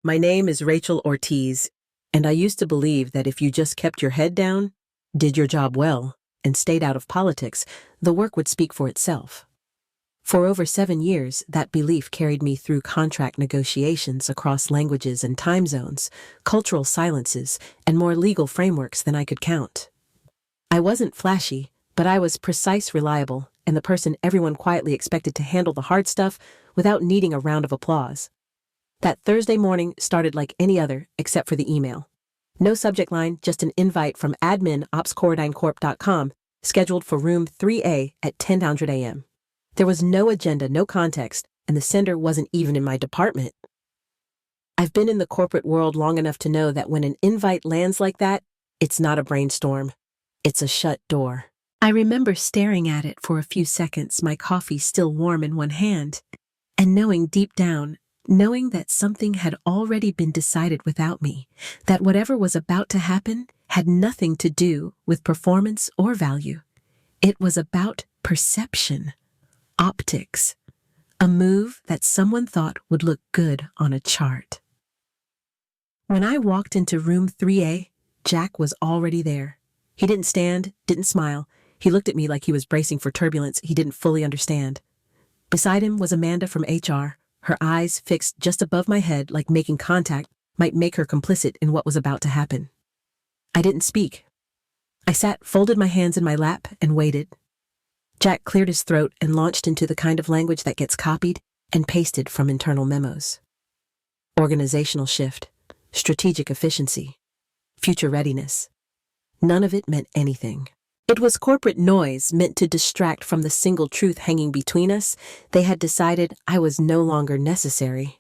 My name is Rachel Ortiz, and I used to believe that if you just kept your head down, did your job well, and stayed out of politics, the work would speak for itself. For over 7 years, that belief carried me through contract negotiations across languages and time zones, cultural silences, and more legal frameworks than I could count. I wasn't flashy, but I was precise, reliable, and the person everyone quietly expected to handle the hard stuff without needing a round of applause. That Thursday morning started like any other, except for the email. No subject line, just an invite from admin@opscordinecorp.com, scheduled for room 3A at 10:00 a.m. There was no agenda, no context, and the sender wasn't even in my department. I've been in the corporate world long enough to know that when an invite lands like that, it's not a brainstorm. It's a shut door. I remember staring at it for a few seconds, my coffee still warm in one hand, and knowing deep down, knowing that something had already been decided without me, that whatever was about to happen had nothing to do with performance or value. It was about perception, optics, a move that someone thought would look good on a chart. When I walked into room 3A, Jack was already there. He didn't stand, didn't smile. He looked at me like he was bracing for turbulence he didn't fully understand. Beside him was Amanda from HR, her eyes fixed just above my head like making contact might make her complicit in what was about to happen. I didn't speak. I sat, folded my hands in my lap, and waited. Jack cleared his throat and launched into the kind of language that gets copied and pasted from internal memos. Organizational shift, strategic efficiency, future readiness. None of it meant anything. It was corporate noise meant to distract from the single truth hanging between us. They had decided I was no longer necessary.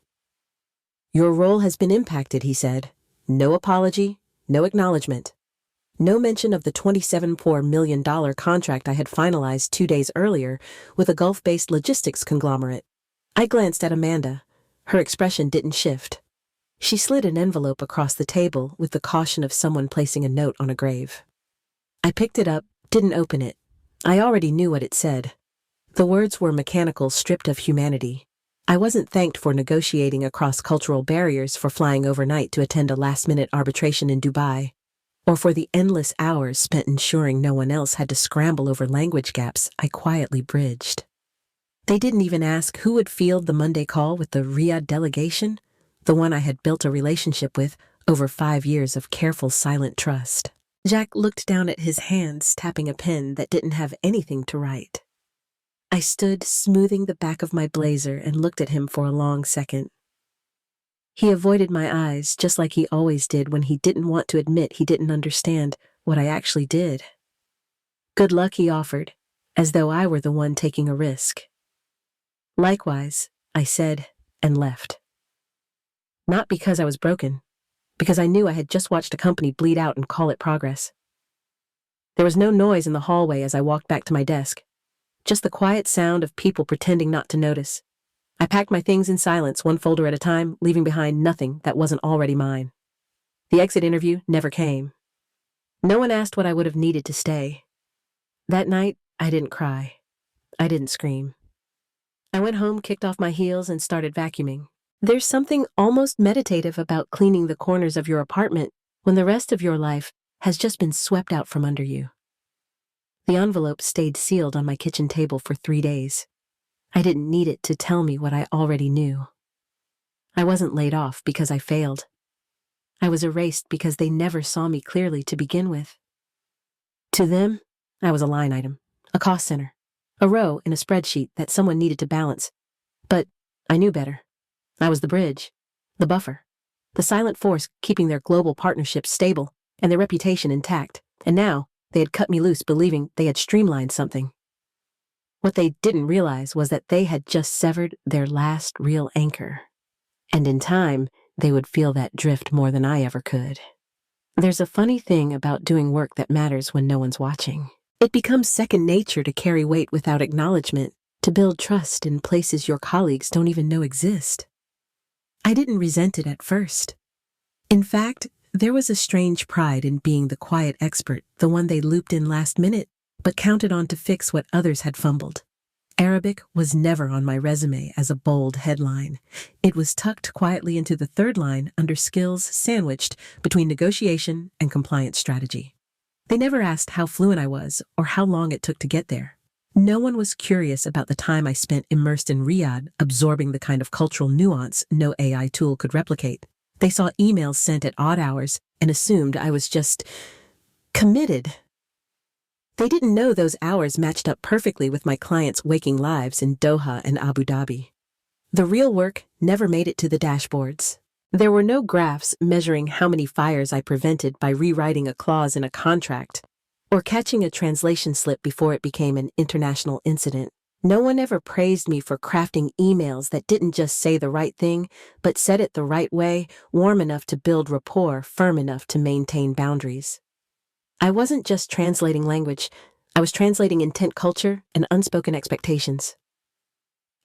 Your role has been impacted, he said. No apology, no acknowledgement. No mention of the $27.4 million contract I had finalized 2 days earlier with a Gulf-based logistics conglomerate. I glanced at Amanda. Her expression didn't shift. She slid an envelope across the table with the caution of someone placing a note on a grave. I picked it up, didn't open it. I already knew what it said. The words were mechanical, stripped of humanity. I wasn't thanked for negotiating across cultural barriers, for flying overnight to attend a last-minute arbitration in Dubai, or for the endless hours spent ensuring no one else had to scramble over language gaps I quietly bridged. They didn't even ask who would field the Monday call with the Riyadh delegation, the one I had built a relationship with over 5 years of careful, silent trust. Jack looked down at his hands, tapping a pen that didn't have anything to write. I stood, smoothing the back of my blazer, and looked at him for a long second. He avoided my eyes, just like he always did when he didn't want to admit he didn't understand what I actually did. Good luck, he offered, as though I were the one taking a risk. Likewise, I said, and left. Not because I was broken, because I knew I had just watched a company bleed out and call it progress. There was no noise in the hallway as I walked back to my desk, just the quiet sound of people pretending not to notice. I packed my things in silence, one folder at a time, leaving behind nothing that wasn't already mine. The exit interview never came. No one asked what I would have needed to stay. That night, I didn't cry. I didn't scream. I went home, kicked off my heels, and started vacuuming. There's something almost meditative about cleaning the corners of your apartment when the rest of your life has just been swept out from under you. The envelope stayed sealed on my kitchen table for 3 days. I didn't need it to tell me what I already knew. I wasn't laid off because I failed. I was erased because they never saw me clearly to begin with. To them, I was a line item, a cost center, a row in a spreadsheet that someone needed to balance. But I knew better. I was the bridge, the buffer, the silent force keeping their global partnerships stable and their reputation intact. And now they had cut me loose, believing they had streamlined something. What they didn't realize was that they had just severed their last real anchor. And in time, they would feel that drift more than I ever could. There's a funny thing about doing work that matters when no one's watching. It becomes second nature to carry weight without acknowledgement, to build trust in places your colleagues don't even know exist. I didn't resent it at first. In fact, there was a strange pride in being the quiet expert, the one they looped in last minute, but counted on to fix what others had fumbled. Arabic was never on my resume as a bold headline. It was tucked quietly into the third line under skills sandwiched between negotiation and compliance strategy. They never asked how fluent I was or how long it took to get there. No one was curious about the time I spent immersed in Riyadh, absorbing the kind of cultural nuance no AI tool could replicate. They saw emails sent at odd hours and assumed I was just committed. They didn't know those hours matched up perfectly with my clients' waking lives in Doha and Abu Dhabi. The real work never made it to the dashboards. There were no graphs measuring how many fires I prevented by rewriting a clause in a contract or catching a translation slip before it became an international incident. No one ever praised me for crafting emails that didn't just say the right thing, but said it the right way, warm enough to build rapport, firm enough to maintain boundaries. I wasn't just translating language, I was translating intent, culture, and unspoken expectations.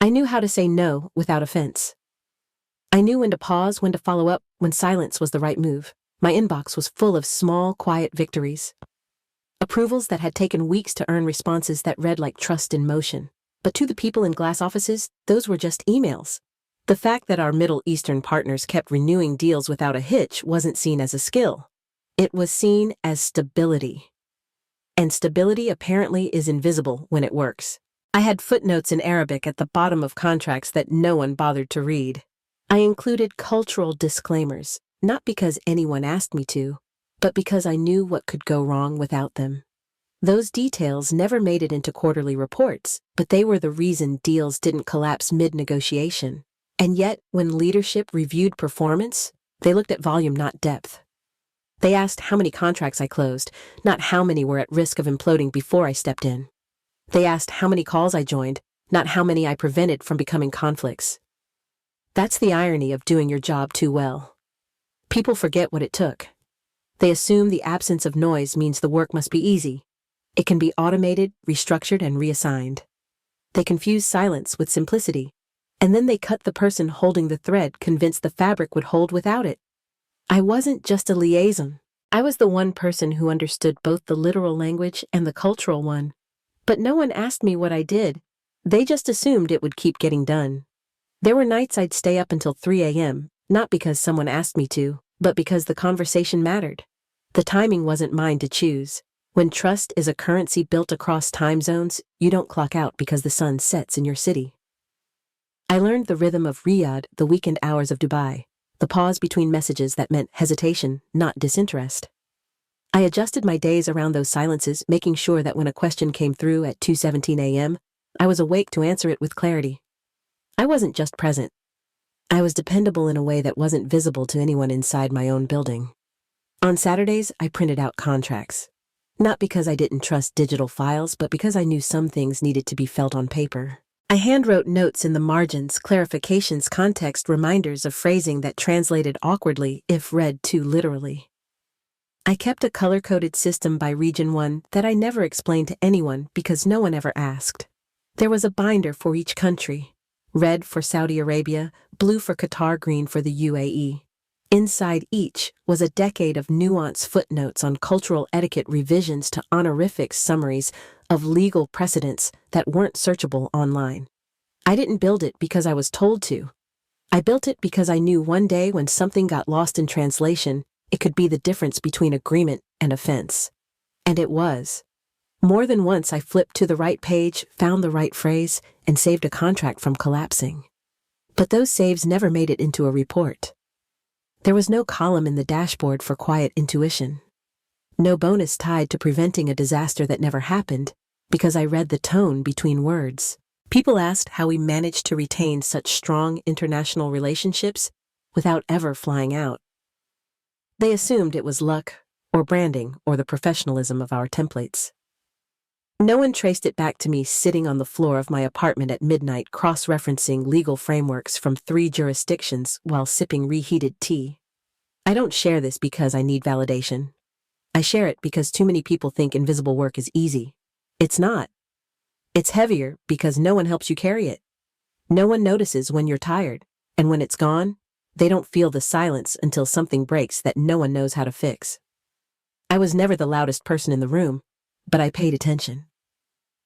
I knew how to say no without offense. I knew when to pause, when to follow up, when silence was the right move. My inbox was full of small, quiet victories. Approvals that had taken weeks to earn, responses that read like trust in motion. But to the people in glass offices, those were just emails. The fact that our Middle Eastern partners kept renewing deals without a hitch wasn't seen as a skill. It was seen as stability. And stability apparently is invisible when it works. I had footnotes in Arabic at the bottom of contracts that no one bothered to read. I included cultural disclaimers, not because anyone asked me to, but because I knew what could go wrong without them. Those details never made it into quarterly reports, but they were the reason deals didn't collapse mid-negotiation. And yet, when leadership reviewed performance, they looked at volume, not depth. They asked how many contracts I closed, not how many were at risk of imploding before I stepped in. They asked how many calls I joined, not how many I prevented from becoming conflicts. That's the irony of doing your job too well. People forget what it took. They assume the absence of noise means the work must be easy. It can be automated, restructured, and reassigned. They confuse silence with simplicity, and then they cut the person holding the thread, convinced the fabric would hold without it. I wasn't just a liaison. I was the one person who understood both the literal language and the cultural one. But no one asked me what I did. They just assumed it would keep getting done. There were nights I'd stay up until 3 a.m., not because someone asked me to, but because the conversation mattered. The timing wasn't mine to choose. When trust is a currency built across time zones, you don't clock out because the sun sets in your city. I learned the rhythm of Riyadh, the weekend hours of Dubai. The pause between messages that meant hesitation, not disinterest. I adjusted my days around those silences, making sure that when a question came through at 2:17 a.m., I was awake to answer it with clarity. I wasn't just present. I was dependable in a way that wasn't visible to anyone inside my own building. On Saturdays, I printed out contracts. Not because I didn't trust digital files, but because I knew some things needed to be felt on paper. I handwrote notes in the margins, clarifications, context, reminders of phrasing that translated awkwardly if read too literally. I kept a color-coded system by region 1 that I never explained to anyone because no one ever asked. There was a binder for each country, red for Saudi Arabia, blue for Qatar, green for the UAE. Inside each was a decade of nuanced footnotes on cultural etiquette, revisions to honorifics, summaries of legal precedents that weren't searchable online. I didn't build it because I was told to. I built it because I knew one day when something got lost in translation, it could be the difference between agreement and offense. And it was. More than once I flipped to the right page, found the right phrase, and saved a contract from collapsing. But those saves never made it into a report. There was no column in the dashboard for quiet intuition. No bonus tied to preventing a disaster that never happened, because I read the tone between words. People asked how we managed to retain such strong international relationships without ever flying out. They assumed it was luck, or branding, or the professionalism of our templates. No one traced it back to me sitting on the floor of my apartment at midnight cross-referencing legal frameworks from 3 jurisdictions while sipping reheated tea. I don't share this because I need validation. I share it because too many people think invisible work is easy. It's not. It's heavier because no one helps you carry it. No one notices when you're tired, and when it's gone, they don't feel the silence until something breaks that no one knows how to fix. I was never the loudest person in the room, but I paid attention.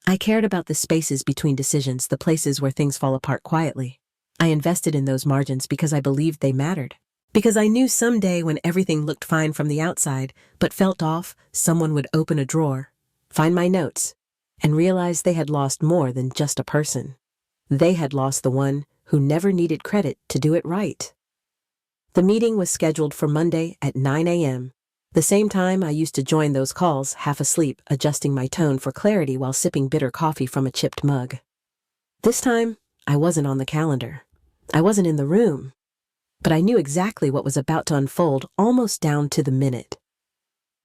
I cared about the spaces between decisions, the places where things fall apart quietly. I invested in those margins because I believed they mattered. Because I knew someday when everything looked fine from the outside, but felt off, someone would open a drawer, find my notes, and realize they had lost more than just a person. They had lost the one who never needed credit to do it right. The meeting was scheduled for Monday at 9 a.m., the same time I used to join those calls, half asleep, adjusting my tone for clarity while sipping bitter coffee from a chipped mug. This time, I wasn't on the calendar. I wasn't in the room. But I knew exactly what was about to unfold, almost down to the minute.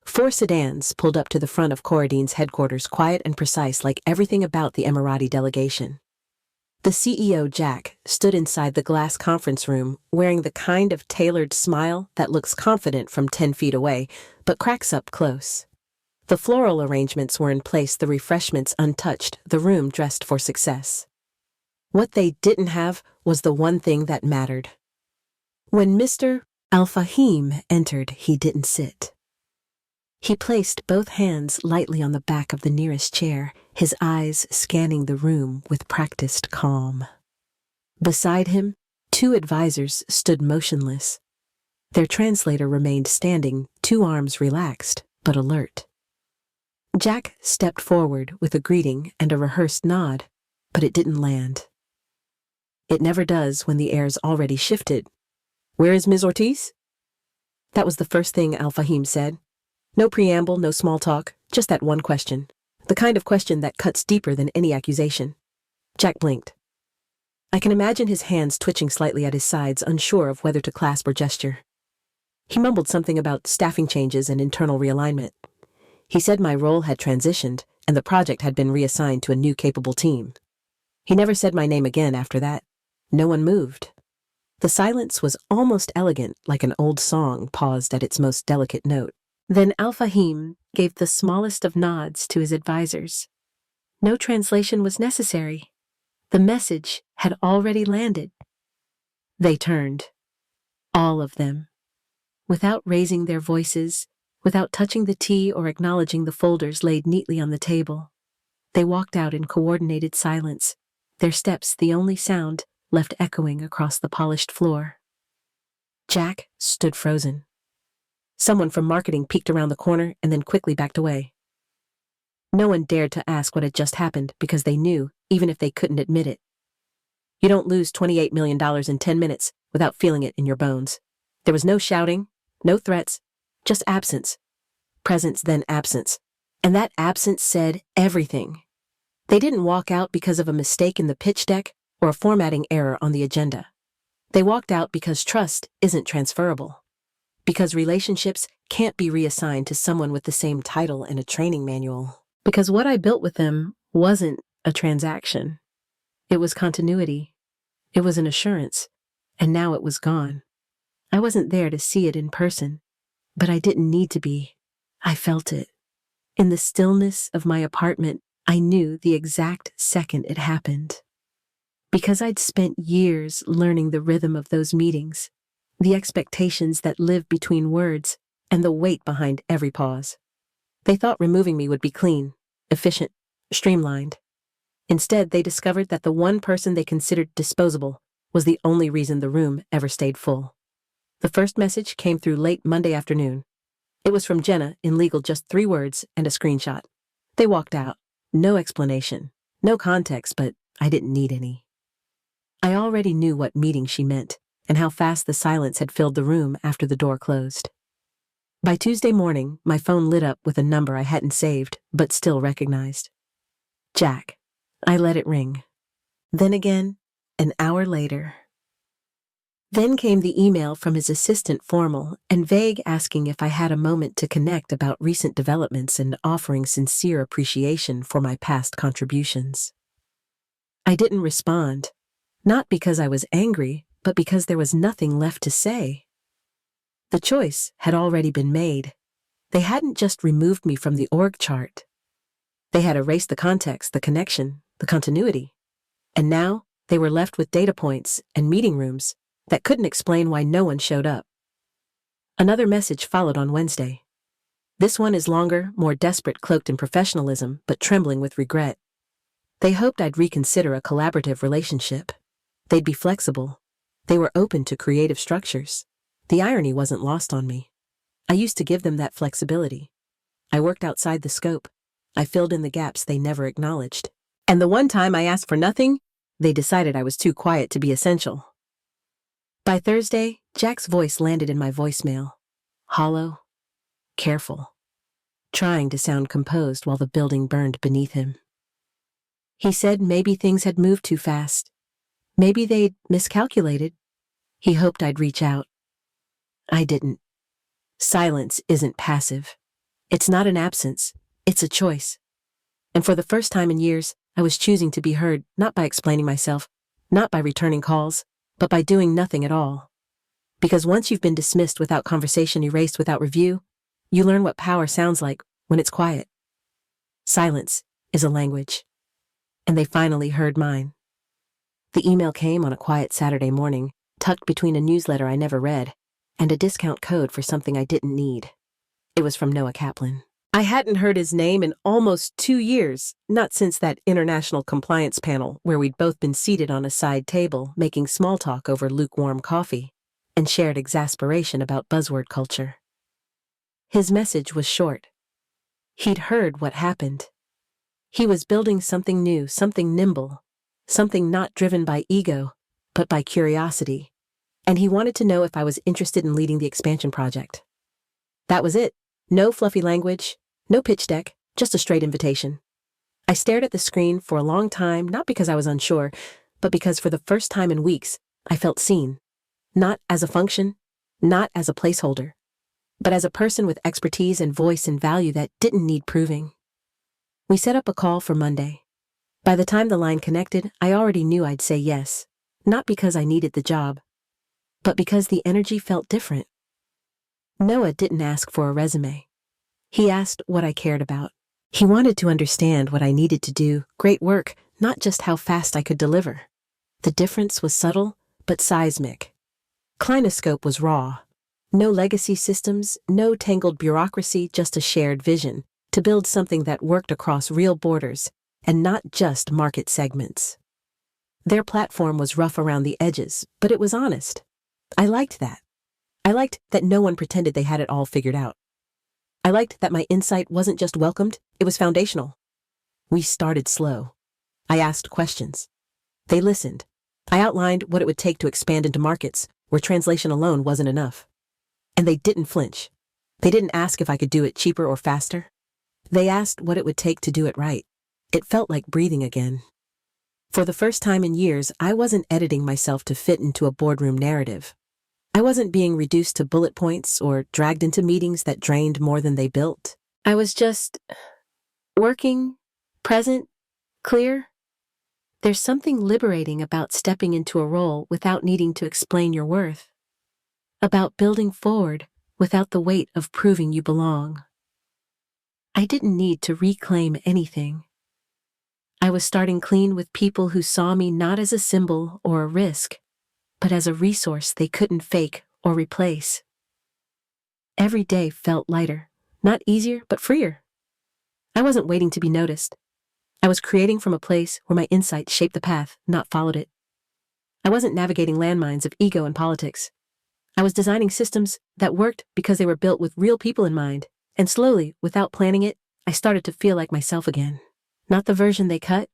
4 sedans pulled up to the front of Corradine's headquarters, quiet and precise like everything about the Emirati delegation. The CEO, Jack, stood inside the glass conference room, wearing the kind of tailored smile that looks confident from 10 feet away, but cracks up close. The floral arrangements were in place, the refreshments untouched, the room dressed for success. What they didn't have was the one thing that mattered. When Mr. Al-Fahim entered, he didn't sit. He placed both hands lightly on the back of the nearest chair, his eyes scanning the room with practiced calm. Beside him, 2 advisors stood motionless. Their translator remained standing, 2 arms relaxed, but alert. Jack stepped forward with a greeting and a rehearsed nod, but it didn't land. It never does when the air's already shifted. "Where is Ms. Ortiz?" That was the first thing Al-Fahim said. No preamble, no small talk, just that one question. The kind of question that cuts deeper than any accusation. Jack blinked. I can imagine his hands twitching slightly at his sides, unsure of whether to clasp or gesture. He mumbled something about staffing changes and internal realignment. He said my role had transitioned, and the project had been reassigned to a new capable team. He never said my name again after that. No one moved. The silence was almost elegant, like an old song paused at its most delicate note. Then Al-Fahim gave the smallest of nods to his advisors. No translation was necessary. The message had already landed. They turned. All of them. Without raising their voices, without touching the tea or acknowledging the folders laid neatly on the table. They walked out in coordinated silence, their steps the only sound left echoing across the polished floor. Jack stood frozen. Someone from marketing peeked around the corner and then quickly backed away. No one dared to ask what had just happened because they knew, even if they couldn't admit it. You don't lose $28 million in 10 minutes without feeling it in your bones. There was no shouting, no threats, just absence. Presence, then absence. And that absence said everything. They didn't walk out because of a mistake in the pitch deck or a formatting error on the agenda. They walked out because trust isn't transferable. Because relationships can't be reassigned to someone with the same title in a training manual. Because what I built with them wasn't a transaction. It was continuity. It was an assurance. And now it was gone. I wasn't there to see it in person, but I didn't need to be. I felt it. In the stillness of my apartment, I knew the exact second it happened. Because I'd spent years learning the rhythm of those meetings, the expectations that live between words, and the weight behind every pause. They thought removing me would be clean, efficient, streamlined. Instead, they discovered that the one person they considered disposable was the only reason the room ever stayed full. The first message came through late Monday afternoon. It was from Jenna, in legal, just 3 words and a screenshot. They walked out. No explanation, no context, but I didn't need any. I already knew what meeting she meant, and how fast the silence had filled the room after the door closed. By Tuesday morning, my phone lit up with a number I hadn't saved, but still recognized. Jack. I let it ring. Then again, an hour later. Then came the email from his assistant, formal and vague, asking if I had a moment to connect about recent developments and offering sincere appreciation for my past contributions. I didn't respond, not because I was angry, but because there was nothing left to say. The choice had already been made. They hadn't just removed me from the org chart. They had erased the context, the connection, the continuity. And now they were left with data points and meeting rooms that couldn't explain why no one showed up. Another message followed on Wednesday. This one is longer, more desperate, cloaked in professionalism, but trembling with regret. They hoped I'd reconsider a collaborative relationship. They'd be flexible. They were open to creative structures. The irony wasn't lost on me. I used to give them that flexibility. I worked outside the scope. I filled in the gaps they never acknowledged. And the one time I asked for nothing, they decided I was too quiet to be essential. By Thursday, Jack's voice landed in my voicemail. Hollow, careful, trying to sound composed while the building burned beneath him. He said maybe things had moved too fast. Maybe they'd miscalculated. He hoped I'd reach out. I didn't. Silence isn't passive. It's not an absence. It's a choice. And for the first time in years, I was choosing to be heard, not by explaining myself, not by returning calls, but by doing nothing at all. Because once you've been dismissed without conversation, erased without review, you learn what power sounds like when it's quiet. Silence is a language. And they finally heard mine. The email came on a quiet Saturday morning, tucked between a newsletter I never read, and a discount code for something I didn't need. It was from Noah Kaplan. I hadn't heard his name in almost 2 years, not since that international compliance panel where we'd both been seated on a side table making small talk over lukewarm coffee and shared exasperation about buzzword culture. His message was short. He'd heard what happened. He was building something new, something nimble, something not driven by ego, but by curiosity, and he wanted to know if I was interested in leading the expansion project. That was it. No fluffy language, no pitch deck, just a straight invitation. I stared at the screen for a long time, not because I was unsure, but because for the first time in weeks, I felt seen. Not as a function, not as a placeholder, but as a person with expertise and voice and value that didn't need proving. We set up a call for Monday. By the time the line connected, I already knew I'd say yes, not because I needed the job, but because the energy felt different. Noah didn't ask for a resume. He asked what I cared about. He wanted to understand what I needed to do, great work, not just how fast I could deliver. The difference was subtle, but seismic. Clinoscope was raw. No legacy systems, no tangled bureaucracy, just a shared vision to build something that worked across real borders and not just market segments. Their platform was rough around the edges, but it was honest. I liked that. I liked that no one pretended they had it all figured out. I liked that my insight wasn't just welcomed, it was foundational. We started slow. I asked questions. They listened. I outlined what it would take to expand into markets where translation alone wasn't enough. And they didn't flinch. They didn't ask if I could do it cheaper or faster. They asked what it would take to do it right. It felt like breathing again. For the first time in years, I wasn't editing myself to fit into a boardroom narrative. I wasn't being reduced to bullet points or dragged into meetings that drained more than they built. I was just working, present, clear. There's something liberating about stepping into a role without needing to explain your worth. About building forward without the weight of proving you belong. I didn't need to reclaim anything. I was starting clean with people who saw me not as a symbol or a risk, but as a resource they couldn't fake or replace. Every day felt lighter, not easier, but freer. I wasn't waiting to be noticed. I was creating from a place where my insight shaped the path, not followed it. I wasn't navigating landmines of ego and politics. I was designing systems that worked because they were built with real people in mind, and slowly, without planning it, I started to feel like myself again. Not the version they cut,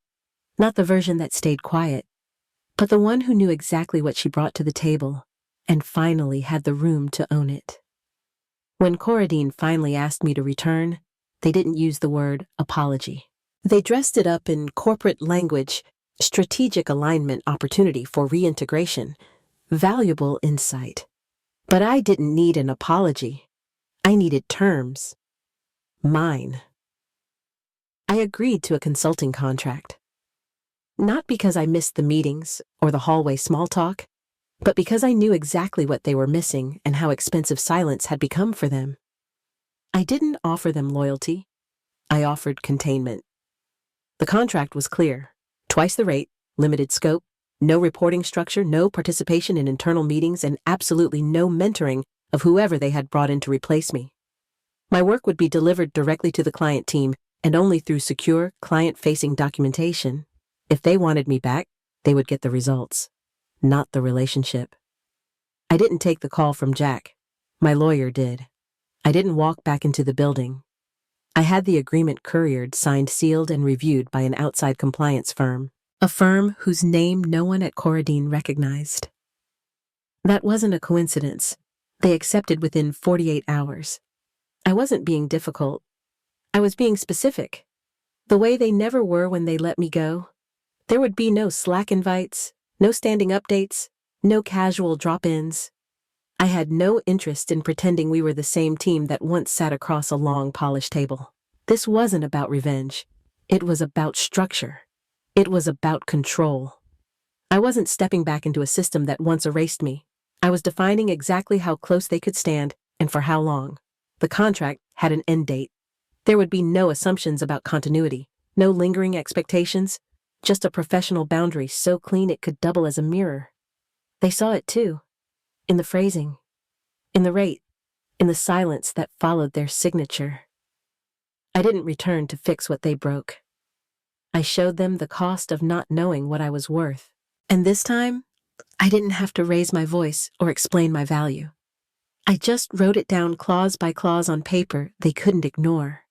not the version that stayed quiet, but the one who knew exactly what she brought to the table, and finally had the room to own it. When Corradine finally asked me to return, they didn't use the word apology. They dressed it up in corporate language, strategic alignment opportunity for reintegration, valuable insight. But I didn't need an apology. I needed terms. Mine. I agreed to a consulting contract. Not because I missed the meetings or the hallway small talk, but because I knew exactly what they were missing and how expensive silence had become for them. I didn't offer them loyalty. I offered containment. The contract was clear. Twice the rate, limited scope, no reporting structure, no participation in internal meetings, and absolutely no mentoring of whoever they had brought in to replace me. My work would be delivered directly to the client team and only through secure, client-facing documentation. If they wanted me back, they would get the results, not the relationship. I didn't take the call from Jack. My lawyer did. I didn't walk back into the building. I had the agreement couriered, signed, sealed, and reviewed by an outside compliance firm, a firm whose name no one at Corradine recognized. That wasn't a coincidence. They accepted within 48 hours. I wasn't being difficult. I was being specific. The way they never were when they let me go. There would be no Slack invites, no standing updates, no casual drop-ins. I had no interest in pretending we were the same team that once sat across a long, polished table. This wasn't about revenge. It was about structure. It was about control. I wasn't stepping back into a system that once erased me. I was defining exactly how close they could stand and for how long. The contract had an end date. There would be no assumptions about continuity, no lingering expectations, just a professional boundary so clean it could double as a mirror. They saw it too. In the phrasing, in the rate, in the silence that followed their signature. I didn't return to fix what they broke. I showed them the cost of not knowing what I was worth. And this time, I didn't have to raise my voice or explain my value. I just wrote it down clause by clause on paper they couldn't ignore.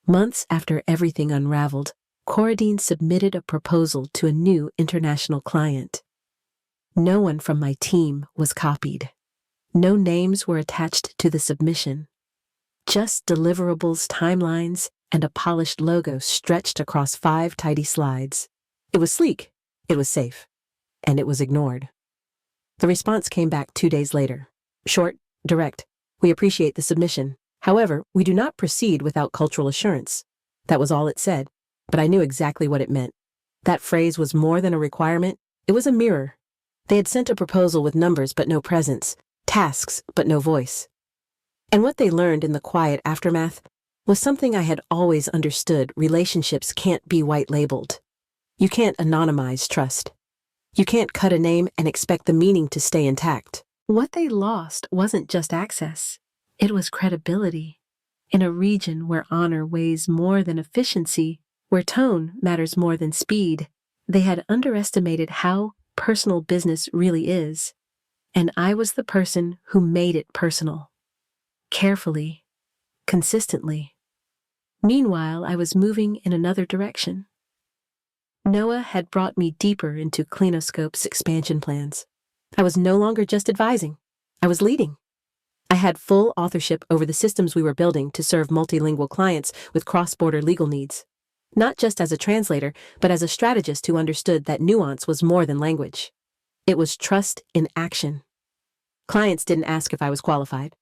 Months after everything unraveled, Corradine submitted a proposal to a new international client. No one from my team was copied. No names were attached to the submission. Just deliverables, timelines, and a polished logo stretched across 5 tidy slides. It was sleek, it was safe, and it was ignored. The response came back 2 days later. Short, direct. We appreciate the submission. However, we do not proceed without cultural assurance. That was all it said, but I knew exactly what it meant. That phrase was more than a requirement, it was a mirror. They had sent a proposal with numbers but no presence, tasks but no voice. And what they learned in the quiet aftermath was something I had always understood: relationships can't be white-labeled. You can't anonymize trust. You can't cut a name and expect the meaning to stay intact. What they lost wasn't just access. It was credibility. In a region where honor weighs more than efficiency, where tone matters more than speed, they had underestimated how personal business really is. And I was the person who made it personal. Carefully, consistently. Meanwhile, I was moving in another direction. Noah had brought me deeper into Clinoscope's expansion plans. I was no longer just advising. I was leading. I had full authorship over the systems we were building to serve multilingual clients with cross-border legal needs. Not just as a translator, but as a strategist who understood that nuance was more than language. It was trust in action. Clients didn't ask if I was qualified.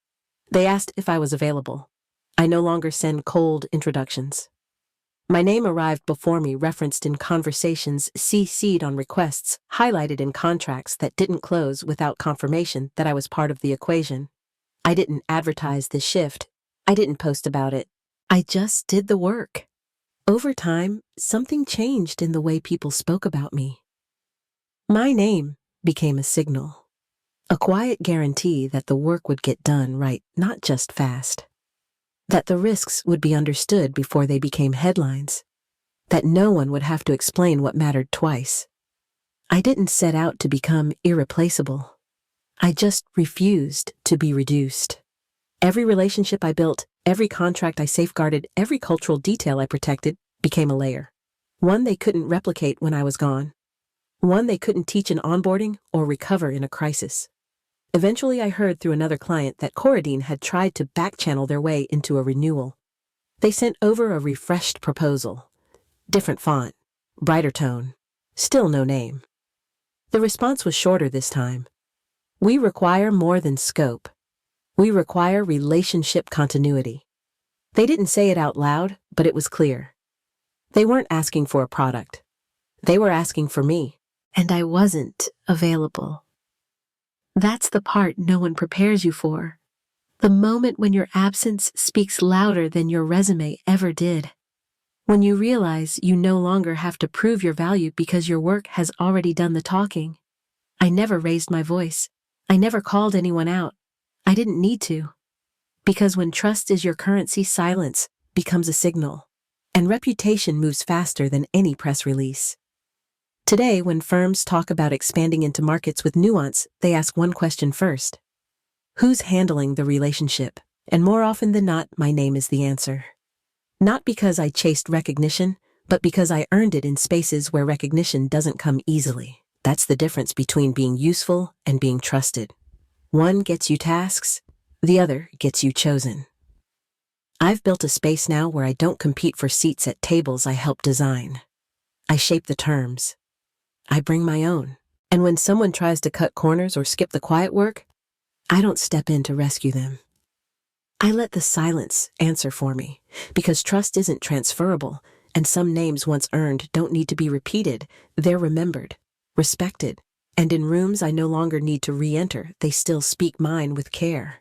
They asked if I was available. I no longer send cold introductions. My name arrived before me, referenced in conversations, CC'd on requests, highlighted in contracts that didn't close without confirmation that I was part of the equation. I didn't advertise this shift. I didn't post about it. I just did the work. Over time, something changed in the way people spoke about me. My name became a signal, a quiet guarantee that the work would get done right, not just fast. That the risks would be understood before they became headlines. That no one would have to explain what mattered twice. I didn't set out to become irreplaceable. I just refused to be reduced. Every relationship I built, every contract I safeguarded, every cultural detail I protected became a layer. One they couldn't replicate when I was gone. One they couldn't teach in onboarding or recover in a crisis. Eventually, I heard through another client that Corradine had tried to back-channel their way into a renewal. They sent over a refreshed proposal. Different font, brighter tone, still no name. The response was shorter this time. We require more than scope. We require relationship continuity. They didn't say it out loud, but it was clear. They weren't asking for a product. They were asking for me. And I wasn't available. That's the part no one prepares you for. The moment when your absence speaks louder than your resume ever did. When you realize you no longer have to prove your value because your work has already done the talking. I never raised my voice. I never called anyone out. I didn't need to. Because when trust is your currency, silence becomes a signal. And reputation moves faster than any press release. Today, when firms talk about expanding into markets with nuance, they ask one question first. Who's handling the relationship? And more often than not, my name is the answer. Not because I chased recognition, but because I earned it in spaces where recognition doesn't come easily. That's the difference between being useful and being trusted. One gets you tasks, the other gets you chosen. I've built a space now where I don't compete for seats at tables I help design. I shape the terms. I bring my own. And when someone tries to cut corners or skip the quiet work, I don't step in to rescue them. I let the silence answer for me, because trust isn't transferable, and some names once earned don't need to be repeated. They're remembered, respected, and in rooms I no longer need to re-enter, they still speak mine with care.